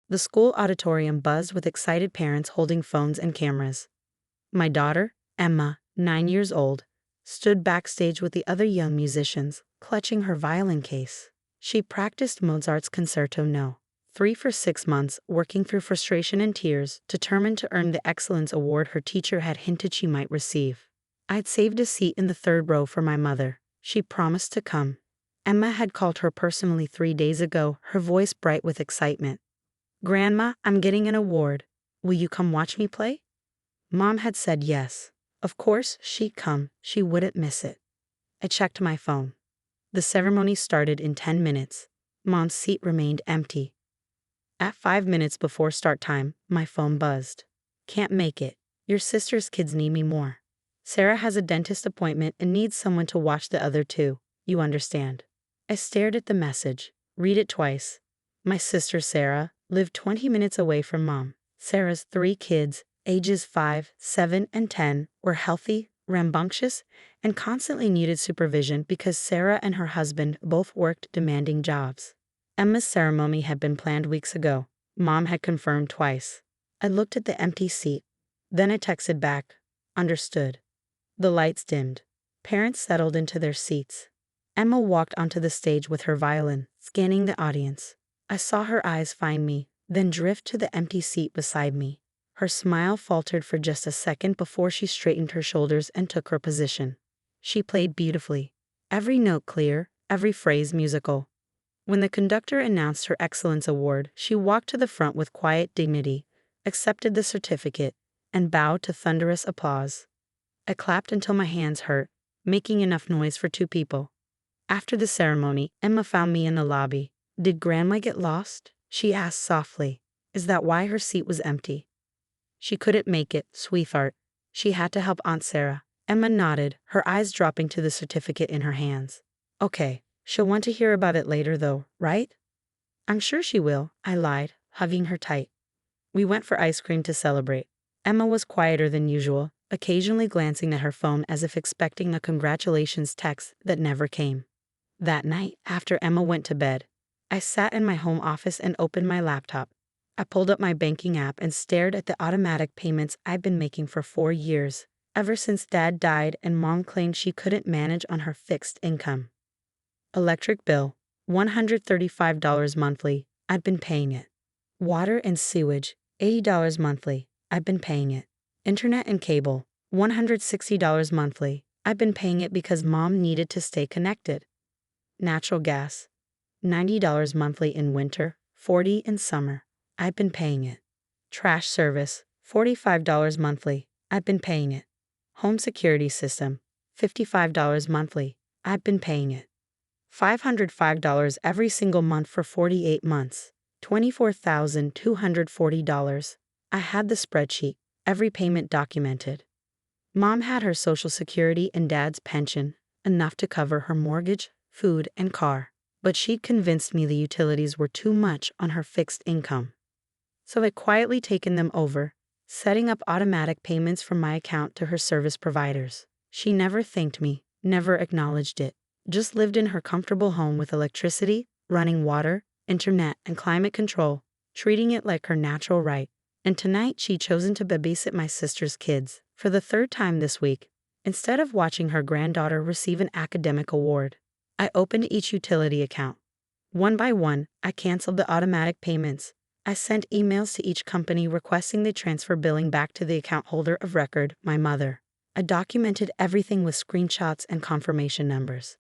The school auditorium buzzed with excited parents holding phones and cameras. My daughter, Emma, 9 years old, stood backstage with the other young musicians, clutching her violin case. She practiced Mozart's Concerto No. 3 for 6 months, working through frustration and tears, determined to earn the excellence award her teacher had hinted she might receive. I'd saved a seat in the third row for my mother. She promised to come. Emma had called her personally 3 days ago, her voice bright with excitement. "Grandma, I'm getting an award. Will you come watch me play?" Mom had said yes. Of course, she'd come. She wouldn't miss it. I checked my phone. The ceremony started in 10 minutes. Mom's seat remained empty. At 5 minutes before start time, my phone buzzed. "Can't make it. Your sister's kids need me more. Sarah has a dentist appointment and needs someone to watch the other two. You understand." I stared at the message. Read it twice. My sister Sarah lived 20 minutes away from Mom. Sarah's 3 kids, ages 5, 7, and 10, were healthy, rambunctious, and constantly needed supervision because Sarah and her husband both worked demanding jobs. Emma's ceremony had been planned weeks ago. Mom had confirmed twice. I looked at the empty seat. Then I texted back, "Understood." The lights dimmed. Parents settled into their seats. Emma walked onto the stage with her violin, scanning the audience. I saw her eyes find me, then drift to the empty seat beside me. Her smile faltered for just a second before she straightened her shoulders and took her position. She played beautifully. Every note clear, every phrase musical. When the conductor announced her Excellence Award, she walked to the front with quiet dignity, accepted the certificate, and bowed to thunderous applause. I clapped until my hands hurt, making enough noise for 2 people. After the ceremony, Emma found me in the lobby. "Did Grandma get lost?" she asked softly. "Is that why her seat was empty?" "She couldn't make it, sweetheart. She had to help Aunt Sarah." Emma nodded, her eyes dropping to the certificate in her hands. "Okay. She'll want to hear about it later though, right?" "I'm sure she will," I lied, hugging her tight. We went for ice cream to celebrate. Emma was quieter than usual, occasionally glancing at her phone as if expecting a congratulations text that never came. That night, after Emma went to bed, I sat in my home office and opened my laptop. I pulled up my banking app and stared at the automatic payments I'd been making for 4 years, ever since Dad died and Mom claimed she couldn't manage on her fixed income. Electric bill, $135 monthly, I'd been paying it. Water and sewage, $80 monthly, I'd been paying it. Internet and cable, $160 monthly, I'd been paying it because Mom needed to stay connected. Natural gas, $90 monthly in winter, $40 in summer, I'd been paying it. Trash service, $45 monthly, I'd been paying it. Home security system, $55 monthly, I'd been paying it. $505 every single month for 48 months, $24,240. I had the spreadsheet, every payment documented. Mom had her Social Security and Dad's pension, enough to cover her mortgage, food, and car, but she'd convinced me the utilities were too much on her fixed income. So I'd quietly taken them over, setting up automatic payments from my account to her service providers. She never thanked me, never acknowledged it. Just lived in her comfortable home with electricity, running water, internet, and climate control, treating it like her natural right. And tonight she'd chosen to babysit my sister's kids, for the 3rd time this week, instead of watching her granddaughter receive an academic award. I opened each utility account. One by one, I canceled the automatic payments. I sent emails to each company requesting they transfer billing back to the account holder of record, my mother. I documented everything with screenshots and confirmation numbers.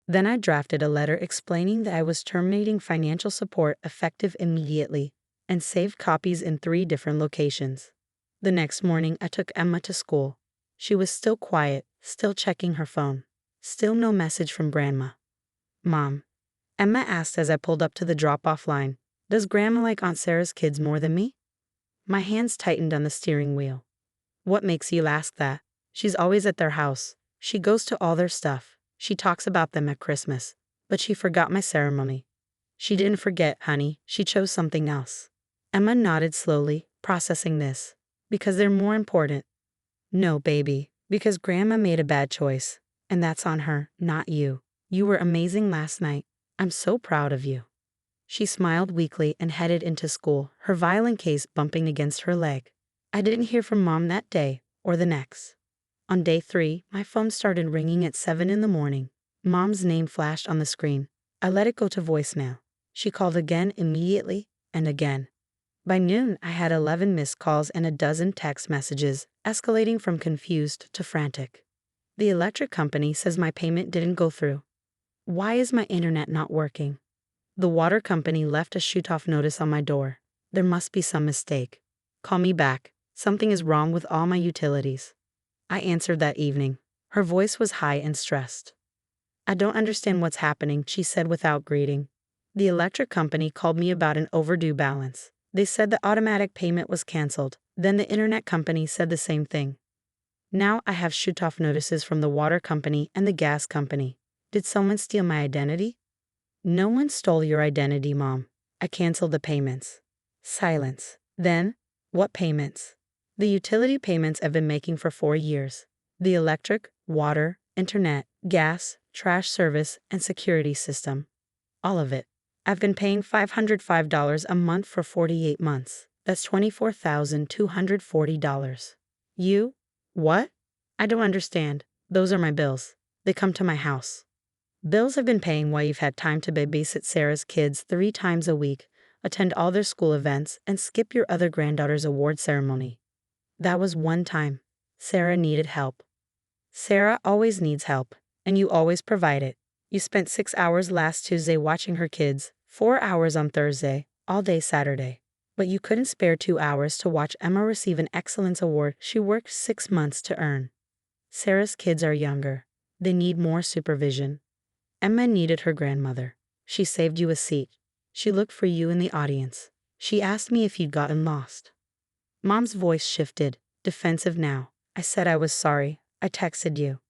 Then I drafted a letter explaining that I was terminating financial support effective immediately, and saved copies in 3 different locations. The next morning, I took Emma to school. She was still quiet, still checking her phone. Still no message from Grandma. "Mom," Emma asked as I pulled up to the drop-off line, "does Grandma like Aunt Sarah's kids more than me?" My hands tightened on the steering wheel. "What makes you ask that? She's always at their house. She goes to all their stuff. She talks about them at Christmas. But she forgot my ceremony." "She didn't forget, honey. She chose something else." Emma nodded slowly, processing this. "Because they're more important." "No, baby. Because Grandma made a bad choice. And that's on her, not you. You were amazing last night. I'm so proud of you." She smiled weakly and headed into school, her violin case bumping against her leg. I didn't hear from Mom that day, or the next. On day 3, my phone started ringing at 7 in the morning. Mom's name flashed on the screen. I let it go to voicemail. She called again immediately, and again. By noon, I had 11 missed calls and a dozen text messages, escalating from confused to frantic. The electric company says my payment didn't go through. Why is my internet not working? The water company left a shoot-off notice on my door. There must be some mistake. Call me back. Something is wrong with all my utilities. I answered that evening. Her voice was high and stressed. I don't understand what's happening, she said without greeting. The electric company called me about an overdue balance. They said the automatic payment was canceled. Then the internet company said the same thing. Now I have shoot-off notices from the water company and the gas company. Did someone steal my identity? No one stole your identity, Mom. I canceled the payments. Silence. Then, what payments? The utility payments I've been making for 4 years. The electric, water, internet, gas, trash service, and security system. All of it. I've been paying $505 a month for 48 months. That's $24,240. You? What? I don't understand. Those are my bills. They come to my house. Bills I've been paying while you've had time to babysit Sarah's kids 3 times a week, attend all their school events, and skip your other granddaughter's award ceremony. That was one time. Sarah needed help. Sarah always needs help, and you always provide it. You spent 6 hours last Tuesday watching her kids, 4 hours on Thursday, all day Saturday. But you couldn't spare 2 hours to watch Emma receive an excellence award she worked 6 months to earn. Sarah's kids are younger. They need more supervision. Emma needed her grandmother. She saved you a seat. She looked for you in the audience. She asked me if you'd gotten lost. Mom's voice shifted, defensive now. I said I was sorry. I texted you.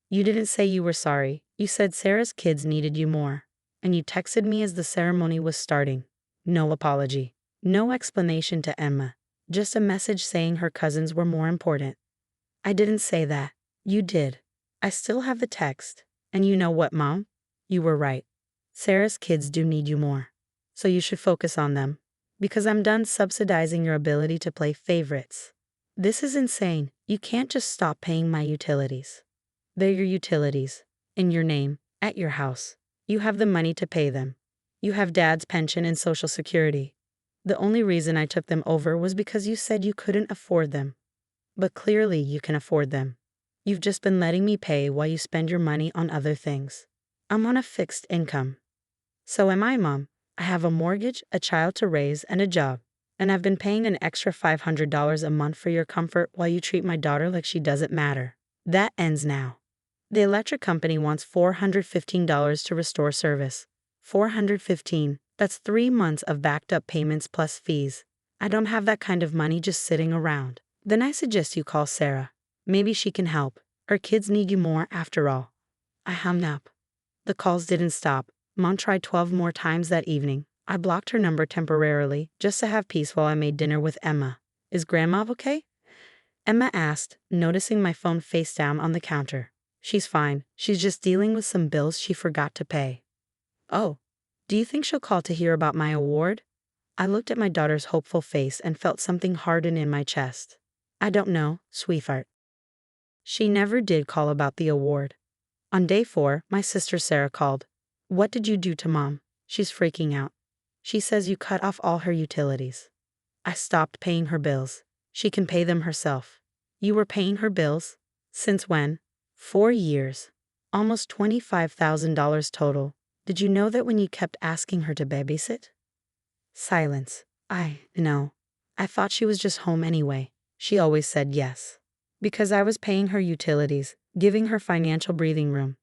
You didn't say you were sorry. You said Sarah's kids needed you more. And you texted me as the ceremony was starting. No apology. No explanation to Emma. Just a message saying her cousins were more important. I didn't say that. You did. I still have the text. And you know what, Mom? You were right. Sarah's kids do need you more. So you should focus on them. Because I'm done subsidizing your ability to play favorites. This is insane. You can't just stop paying my utilities. They're your utilities. In your name. At your house. You have the money to pay them. You have Dad's pension and Social Security. The only reason I took them over was because you said you couldn't afford them. But clearly you can afford them. You've just been letting me pay while you spend your money on other things. I'm on a fixed income. So am I, Mom. I have a mortgage, a child to raise, and a job. And I've been paying an extra $500 a month for your comfort while you treat my daughter like she doesn't matter. That ends now. The electric company wants $415 to restore service. $415. That's 3 months of backed up payments plus fees. I don't have that kind of money just sitting around. Then I suggest you call Sarah. Maybe she can help. Her kids need you more after all. I hung up. The calls didn't stop. Mom tried 12 more times that evening. I blocked her number temporarily, just to have peace while I made dinner with Emma. Is Grandma okay? Emma asked, noticing my phone face down on the counter. She's fine. She's just dealing with some bills she forgot to pay. Oh, do you think she'll call to hear about my award? I looked at my daughter's hopeful face and felt something harden in my chest. I don't know, sweetheart. She never did call about the award. On day 4, my sister Sarah called. What did you do to Mom? She's freaking out. She says you cut off all her utilities. I stopped paying her bills. She can pay them herself. You were paying her bills? Since when? 4 years. Almost $25,000 total. Did you know that when you kept asking her to babysit? Silence. No. I thought she was just home anyway. She always said yes. Because I was paying her utilities, giving her financial breathing room.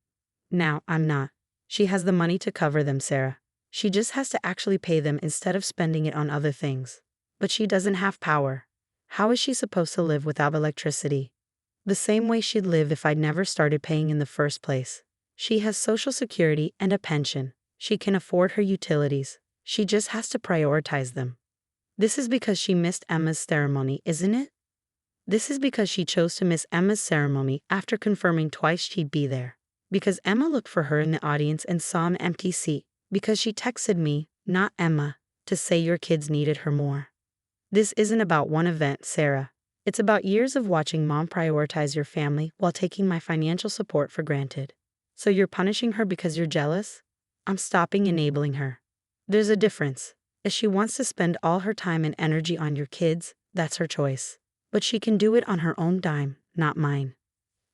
Now I'm not. She has the money to cover them, Sarah. She just has to actually pay them instead of spending it on other things. But she doesn't have power. How is she supposed to live without electricity? The same way she'd live if I'd never started paying in the first place. She has Social Security and a pension. She can afford her utilities. She just has to prioritize them. This is because she missed Emma's ceremony, isn't it? This is because she chose to miss Emma's ceremony after confirming twice she'd be there. Because Emma looked for her in the audience and saw an empty seat. Because she texted me, not Emma, to say your kids needed her more. This isn't about one event, Sarah. It's about years of watching Mom prioritize your family while taking my financial support for granted. So you're punishing her because you're jealous? I'm stopping enabling her. There's a difference. If she wants to spend all her time and energy on your kids, that's her choice. But she can do it on her own dime, not mine.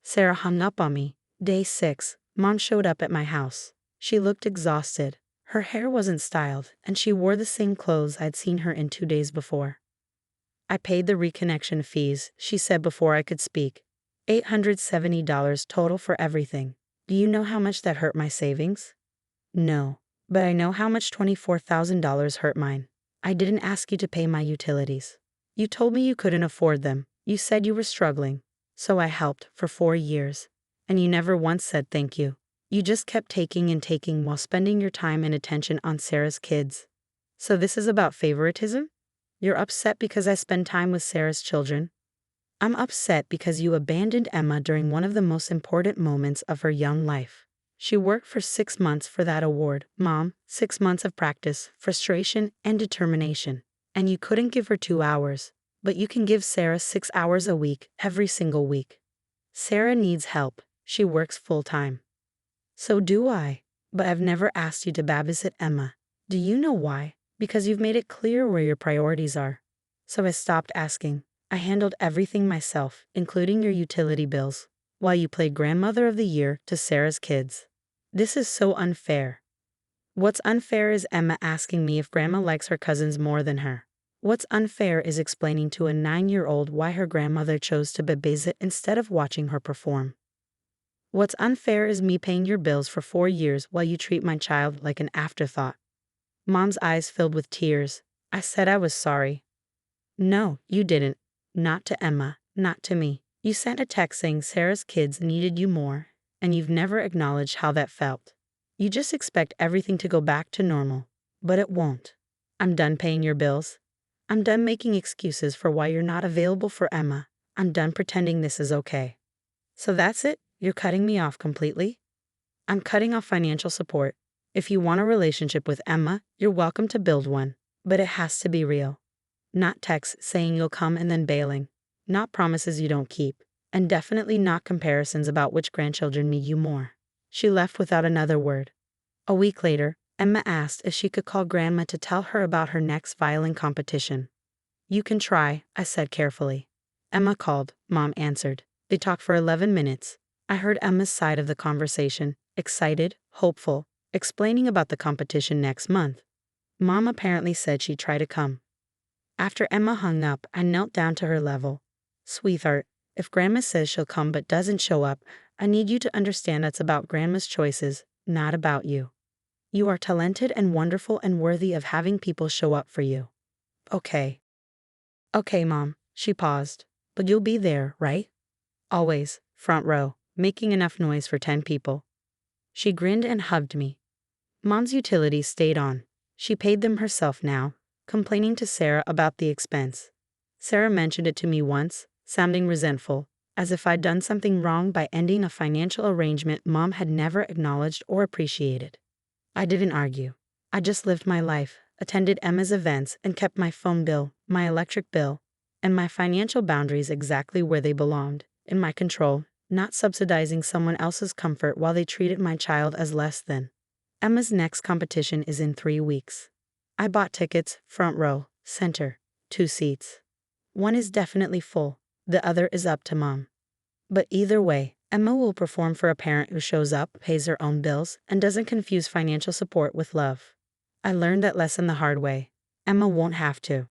Sarah hung up on me. Day 6, Mom showed up at my house. She looked exhausted. Her hair wasn't styled, and she wore the same clothes I'd seen her in 2 days before. I paid the reconnection fees, she said before I could speak. $870 total for everything. Do you know how much that hurt my savings? No, but I know how much $24,000 hurt mine. I didn't ask you to pay my utilities. You told me you couldn't afford them. You said you were struggling. So I helped for 4 years. And you never once said thank you. You just kept taking and taking while spending your time and attention on Sarah's kids. So this is about favoritism? You're upset because I spend time with Sarah's children? I'm upset because you abandoned Emma during one of the most important moments of her young life. She worked for 6 months for that award, Mom, 6 months of practice, frustration, and determination. And you couldn't give her 2 hours, but you can give Sarah 6 hours a week, every single week. Sarah needs help. She works full-time. So do I. But I've never asked you to babysit Emma. Do you know why? Because you've made it clear where your priorities are. So I stopped asking. I handled everything myself, including your utility bills, while you played Grandmother of the Year to Sarah's kids. This is so unfair. What's unfair is Emma asking me if Grandma likes her cousins more than her. What's unfair is explaining to a 9-year-old why her grandmother chose to babysit instead of watching her perform. What's unfair is me paying your bills for 4 years while you treat my child like an afterthought. Mom's eyes filled with tears. I said I was sorry. No, you didn't. Not to Emma, not to me. You sent a text saying Sarah's kids needed you more, and you've never acknowledged how that felt. You just expect everything to go back to normal, but it won't. I'm done paying your bills. I'm done making excuses for why you're not available for Emma. I'm done pretending this is okay. So that's it? You're cutting me off completely? I'm cutting off financial support. If you want a relationship with Emma, you're welcome to build one, but it has to be real. Not texts saying you'll come and then bailing. Not promises you don't keep. And definitely not comparisons about which grandchildren need you more. She left without another word. A week later, Emma asked if she could call Grandma to tell her about her next violin competition. You can try, I said carefully. Emma called, Mom answered. They talked for 11 minutes. I heard Emma's side of the conversation, excited, hopeful, explaining about the competition next month. Mom apparently said she'd try to come. After Emma hung up, I knelt down to her level. Sweetheart, if Grandma says she'll come but doesn't show up, I need you to understand that's about Grandma's choices, not about you. You are talented and wonderful and worthy of having people show up for you. Okay. Okay, Mom, she paused. But you'll be there, right? Always, front row, making enough noise for 10 people. She grinned and hugged me. Mom's utilities stayed on. She paid them herself now, complaining to Sarah about the expense. Sarah mentioned it to me once, sounding resentful, as if I'd done something wrong by ending a financial arrangement Mom had never acknowledged or appreciated. I didn't argue. I just lived my life, attended Emma's events, and kept my phone bill, my electric bill, and my financial boundaries exactly where they belonged, in my control, not subsidizing someone else's comfort while they treated my child as less than. Emma's next competition is in 3 weeks. I bought tickets, front row, center, 2 seats. One is definitely full, the other is up to Mom. But either way, Emma will perform for a parent who shows up, pays her own bills, and doesn't confuse financial support with love. I learned that lesson the hard way. Emma won't have to.